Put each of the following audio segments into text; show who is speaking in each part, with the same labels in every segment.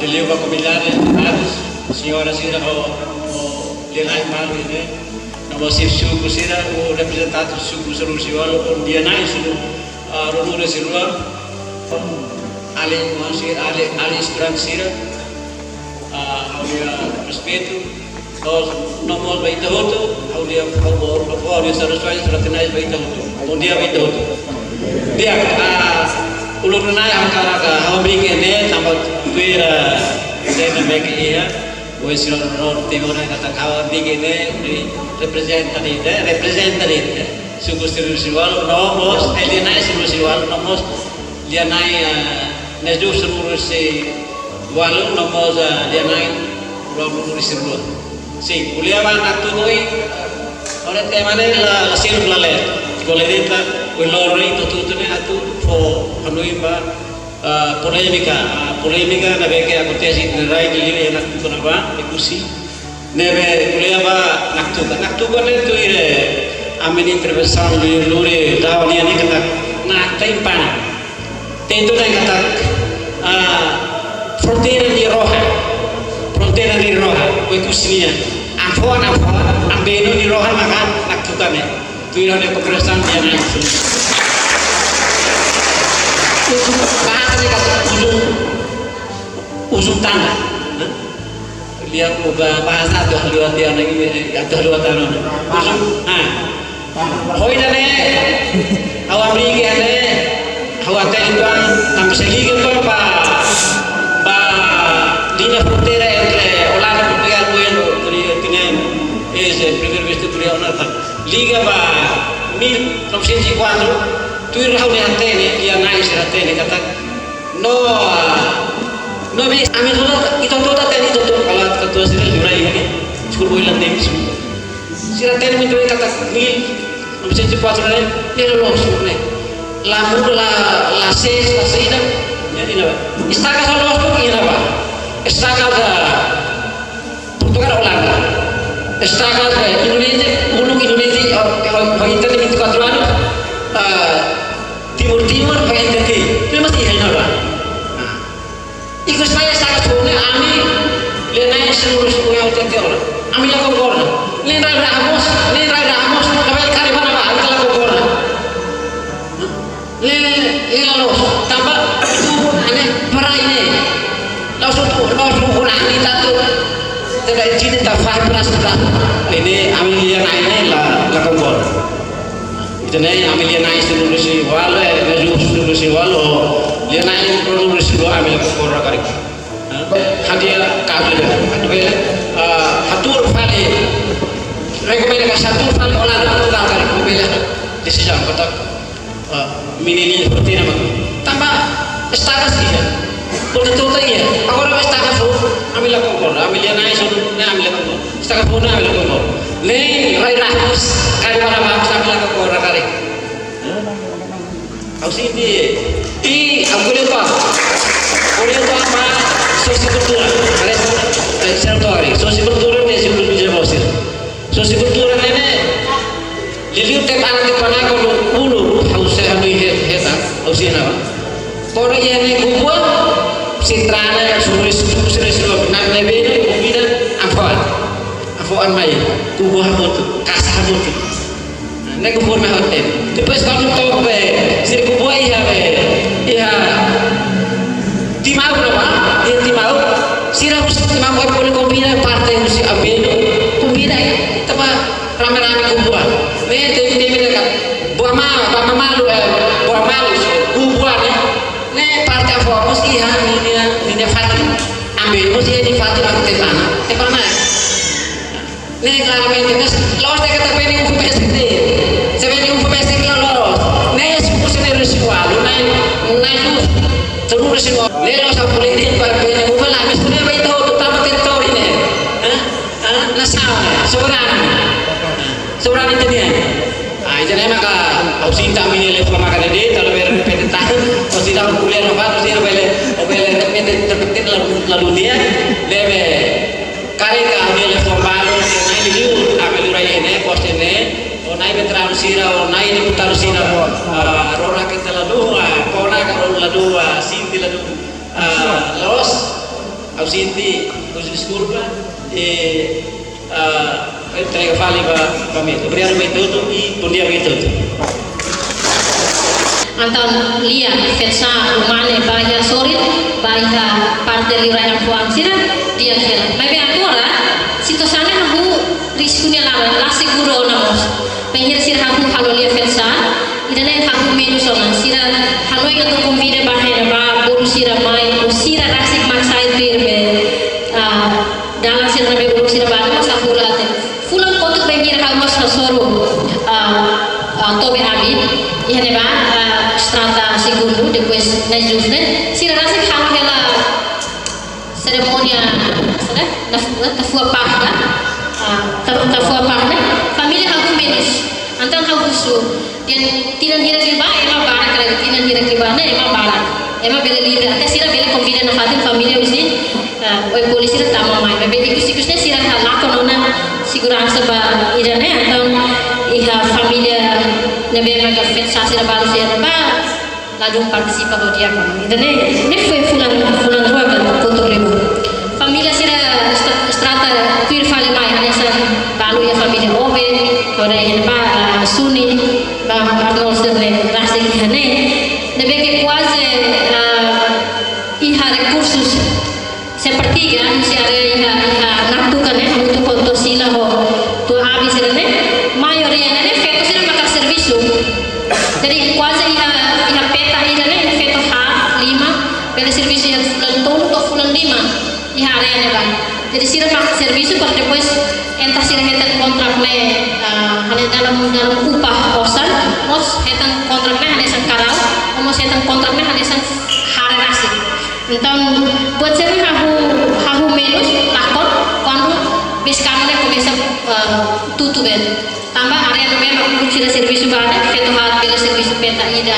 Speaker 1: Delio va a combinar signora Sira o Lienai Malu ini nama suku Sira o representante suku Serusiwal o Lienai suku Ronure Sirwa Ali Masir Ali Strang Sira aulia respeito nós nomos baita hoto aulia favor dia Saraswati Ratinai baita hoto dia baita hoto dia ulur nai angkara ka hawbing ene tambah tuira dena meki ya wes ron timur kata hawbing ene representatif suku Serusiwal nomos elinai Serusiwal nomos dia nai neju Serusi walau nomos dia nai ron Serusiwal si kuliah anak tu noi oleh temane la sir blale koledeta ulori tu ne atu fo hanui ba polemika na beke aku tesi rai gili enak tu na ba ikusi nebe kuliah ba naktu ne tu ire ameni intervenção lure dawani ani kata na tempan tentu na kata frontiera di roha ikusinya amfon ambeno di roha maka naktu ne tujuan pemeriksaan dia naik bahasa kata ujung tangga lihat bahasa tuh dua tiang lagi atau dua tahun ujung hoi dane awam lagi ane awat itu tanpa sedikit apa dina frontera entre Holanda Portugal bueno tienen ese primer visto prior Liga ba 1904 tuir hauli antene dia naik seratene kata no me ami itu tadi itu kalau ketua sini jurai ini skul boilan tem seratene menjadi kata 1904 dia lolos ne lamur la seida jadi apa istaka lolos tuh ini apa istaka Portugal Holanda istaka Indonesia kalau kita ni itu katuran timur PNTT itu masih hanya apa? Ikut saya sangat sulit ami lenai seluruh yang terjadi orang. Ami lakukan korna. Lenai Ramos, kami kali mana apa? Ami lakukan korna. Lalu tambah itu aneh perai ini. Langsung korna ini satu. Tidak izin tak faham sudah. Ini ami yang ini lah lakukan korna. Jadi ambil dia naik seluruh siwal, menuju seluruh siwal, dia naik seluruh siwal ambil korang kari. Hadia kabel, hatur fale, rekomendasi hatur fale orang orang kari kubela di sejam kata mini seperti nama. Tambah status dia, boleh tahu tak ya? Aku orang status tu ambil korang, ambil dia naik seluruh, ambil korang, status pun ambil korang. Lain rai ratus kali para bangsa bilang ke orang kari. Kau sini, aku lupa apa sosikultura. Kalian saya tahu hari sosikultura ni sebelum dia bosir. Sosikultura ni jadi teman kalau ulu harus saya ambil heta, harus ini apa? Kalau yang ni kubur, sitrana suruh nak lebih kubur Afwan mai kubuh hamut kasah hamut na kubuh mah hotel depois kalau top sir kubuh iha timau berapa dia timau sira timau boleh kombina partai musi abeno kombina ya tapa rame-rame kubuh ne dekat buah malu kubuh ne partai fokus iha ini fatin ambil musi ini fatin aku tepana Nih claramente los de que te ven un PSD se ven un PSD los nih suku sini residual naik terus residual nih los politik para ven un lah mesti baik tahu utama teritori nih nasawa seorang itu dia jadi maka opsi tak mini level makan dia kalau berpendek tahu opsi tak kuliah nopo opsi terpenting lalu dia lebe kali kami level baru liu ambil urai ini pos ini onai betra sira onai ini putar sira rora kita ladua kona kalau ladua sinti ladu los ausenti nos desculpa e entrega fale para mim. Obrigado bem todo e bom dia bem todo.
Speaker 2: Anton Lia Fetsa Umane Bahia Sorit Bahia Parte Lira yang Puang Sira dia kira. Tapi agora situasinya aku riskunya lah seguro namos. Pengen sir aku halo Lia Fetsa idane aku menu sona sira halo yang tu convide bahaya ba bolu sira mai sira rasik maksai firme dalam sira be bolu sira ba mas aku late fulan kotuk pengen hal mas soro tobe abi ihane ba strata segundo depois na jusne sira rasik halo hela ceremonia sada na fua parda ta fua parda família aku menus antan aku su dan tidak riba emang barat kerja tidak riba na emang barat emang bela libre até sira bela convida na fatin família usi oi polisi ta mamai bebe ikus-ikusnya sira halako nona segurança ba irane então iha família nebe maga fetsa sira baru sira ba lalu participa do dia kono idane ne foi fulan rua ba foto lebo família sira strata pur fale mai hanesa balu ya família ove kore ba suni ba arnold serne rasik hane nebe que quase iha recursos sepertiga si ada iha naktukan ya untuk kontor sila ho tu habis serne mayoria ne feto sira maka servisu jadi quase iha peta ida ne feto ha 5 pela servisu yang fulan to fulan 5 iha area ne ba jadi sira maka servisu per depois entah sira hetan kontrak ne hanya dalam upah kosan mos hetan kontrak ne hanya sang karau mos hetan kontrak ne hanya sang hari rasik então buat saya hahu menus lakon quando bis kami ne começa tutu ben tambah area no memang sira servisu bada feto hat pela servisu peta ida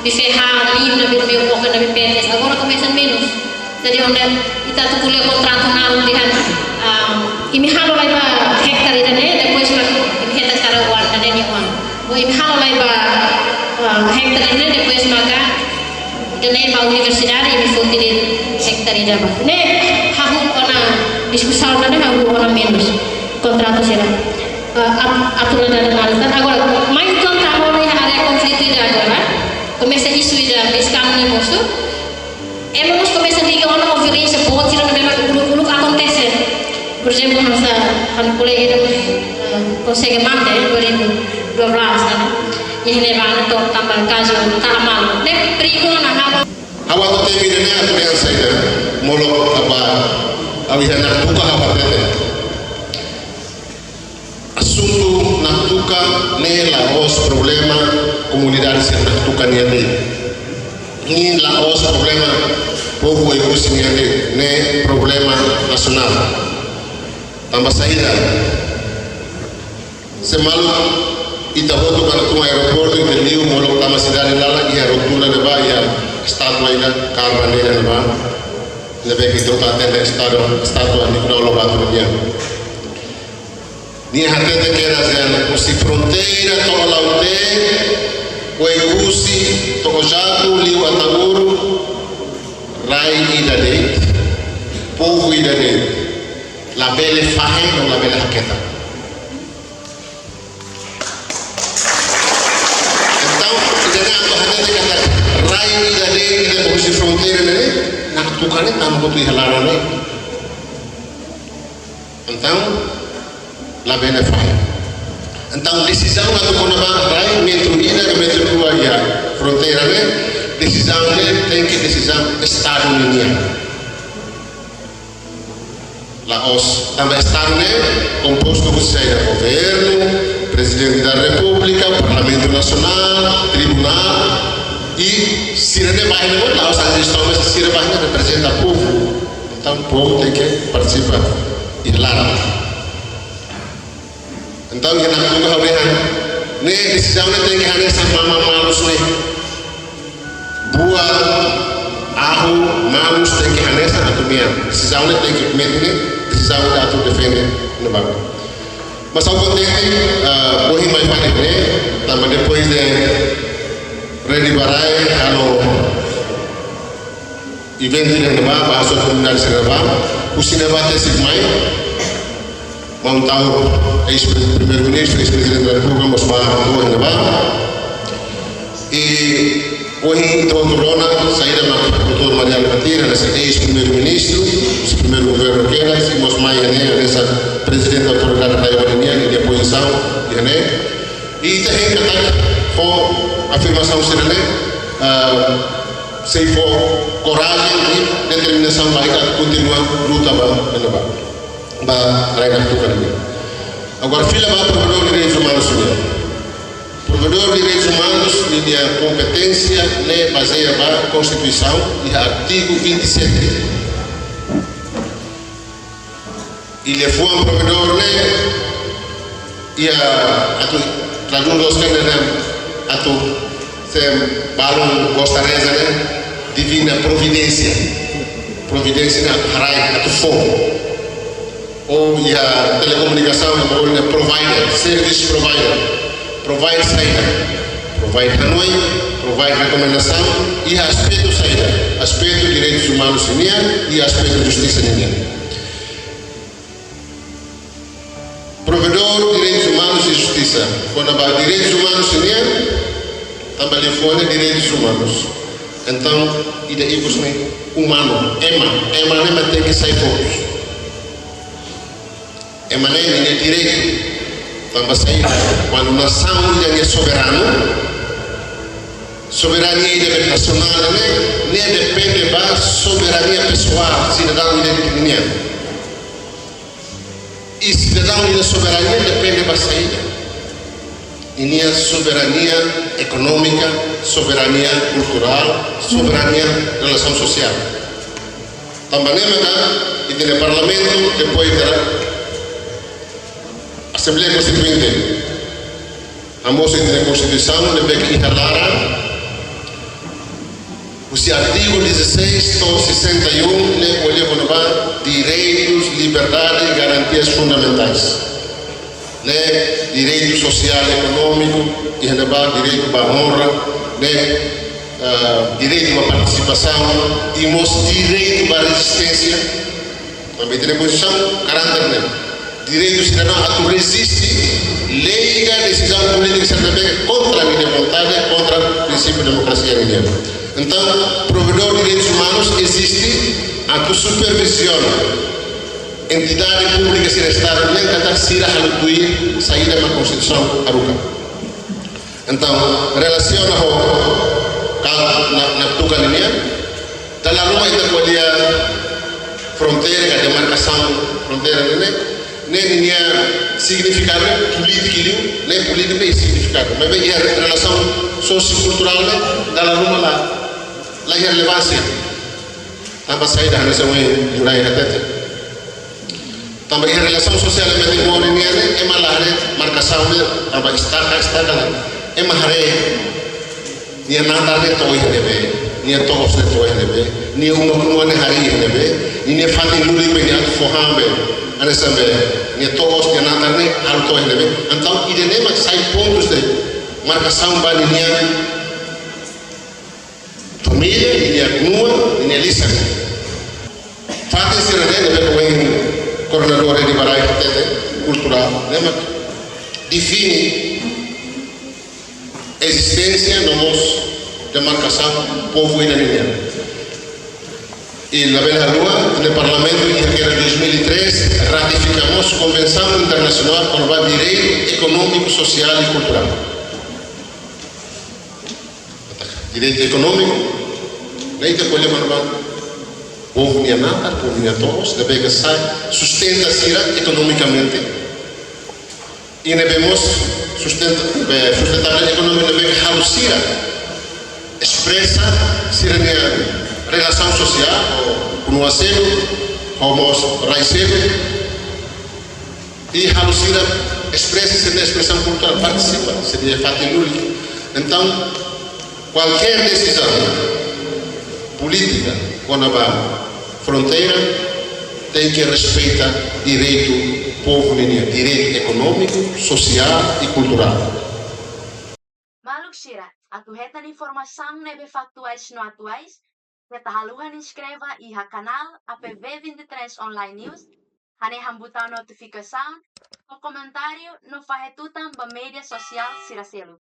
Speaker 2: bifeha lim na bir meu pokok na BPS agora começa menos jadi onde kita tu kuliah kontrato narum dihan imi halo lai ba hektar ida ne depois mak imi hektar karawan ada ni wan bo imi halo lai ba hektar ida depois maka dene ba universidade imi fonte de hektar ida ba ne hahu ona diskusal na hahu ona menos kontrato sira aturan dan narutan agora main kontrato ni area konflik ida agora começa isu ida beskam ni mosu hemos começa a ligar uma conferência pode ser memang uluk acontece por exemplo nossa colega consegue manter 2012 kan yang levar to tambah kaso tak amal nek prigo na
Speaker 3: hawa to te bidene atu yang saida molok apa awihan nak buka apa tete assunto natuka ne laos problema comunidade se natuka ni laos problema povo e kusingiane ne problema nasional tambah saida semalu ita hotu kana tu aeroporto de liu molok tama sidari lala ia rotula de bahia statua ina kalma ne ba lebe ki to atende statua ni no lo batu dia ni hate de kera zena usi fronteira to laute oi usi to jatu liu ataguru rai ida de povo ida de la belle fahe no la belle haketa rai dari usi frontiera ne nak tukane tam ko tu halarane então la bene fai então decisão na to kona ba rai metro ida ke metro dua ya frontiera ne decisão ne tem que decisão estado unia Laos também estado ne composto por seja governo presidente da república parlamento nacional tribunal e sirene bahine pun Laos ada instrumen sirene bahine representa povo então o povo tem que participar e larang então yang nak juga hawehan ne decisão ne tem que hanya sama malus ne buat ahu malus tem que hanya sama dunia decisão ne tem que metne decisão ne atu defende ne bang mas ao contente bohi mai fane ne também depois de Ready Barai, kalau evento yang neba bahasa komunitas neba usi neba tesik mai mau tahu ex-primeiro-ministro, ex-presidente da República Mosma do neba e hoje então corona saída na doutor Mariano Catira nesse ex-primeiro-ministro o primeiro governo que era se Mosma nessa presidente da autoridade da Iorania de oposição e tem que estar com afirmação serena se for coragem e determinação baik continuar luta ba raina tu kan agora filha ba provedor de direitos humanos provedor de direitos humanos e a competência ne baseia ba Constituição e artigo 27 ele foi um provedor ne e a tu traduz que a tu se balon gostareza né divina providência na harai atu fogo ou a telecomunicação ou a provider service provider saída provide hanoi provide recomendação e aspecto saída aspecto direitos humanos e aspecto justiça provedor direitos humanos e justiça quando há direitos humanos também fora direitos humanos então ida ikut humano ema nem tem que sair todos ema nem é direito também sair quando nação yang é soberania nacional nem depende da soberania pessoal cidadão e cidadão e soberania depende da saída ini soberania econômica, soberania cultural, soberania relação social. Também e no parlamento depois da Assembleia Constituinte, a moça da Constituição deve que instalar os artigos 16 a 61 ne olha quando direitos, liberdades e garantias fundamentais. Direito social e econômico e direito à honra, direito à participação e direito à resistência, também tem posição, caráter, direito cidadão a resistir, leiga decisão política também contra a minha vontade, contra o princípio da democracia. Então, provedor de direitos humanos existe a tu supervisión entidade pública se Estado yang kata sirah halutui saída da Constituição aruca. Então, relaciona na tuca linha, dalam rumah itu kualiah fronteira, demarcação fronteira nem significado político nem político nem significado, mas bem a relação sociocultural dalam rumah lá relevância. Tanpa saída nessa mãe jurai até. Também a relação social é muito boa nem é malah marcação também está é mahare ni nada de toy nebe ni todos de toy nebe ni uma hari nebe ni fatin luli pengat fohambe anasambe ni todos de nada ne hal toy nebe então ide mas sai pontos de marcação baninha família ni nua ni lisa fatin sirane nebe com coordenador de Barai cultural, define a existência da demarcação povo iraniano. E na Bela Lua, no Parlamento, em 2003, ratificamos a Convenção Internacional para o Direito Econômico, Social e Cultural. Direito econômico, nem te colhe mais povo minha nata, povo minha todos, deve que sai sustenta-se economicamente e devemos sustentar economicamente deve que halusira expressa se a relação social com o aceno, com os raizeiro e halusira expressa-se na expressão cultural, participa, seria fatinuli. Então, qualquer decisão política quando vai fronteira tem que respeitar direito povo direito econômico, social e cultural.
Speaker 4: Maluk Shira, atu hetan informação nebe factuais no atuais, Ketahaluhan inscreva iha canal APV23 Online News, hane hambutan notificação, o comentário no fahetutan ba media social siraselu.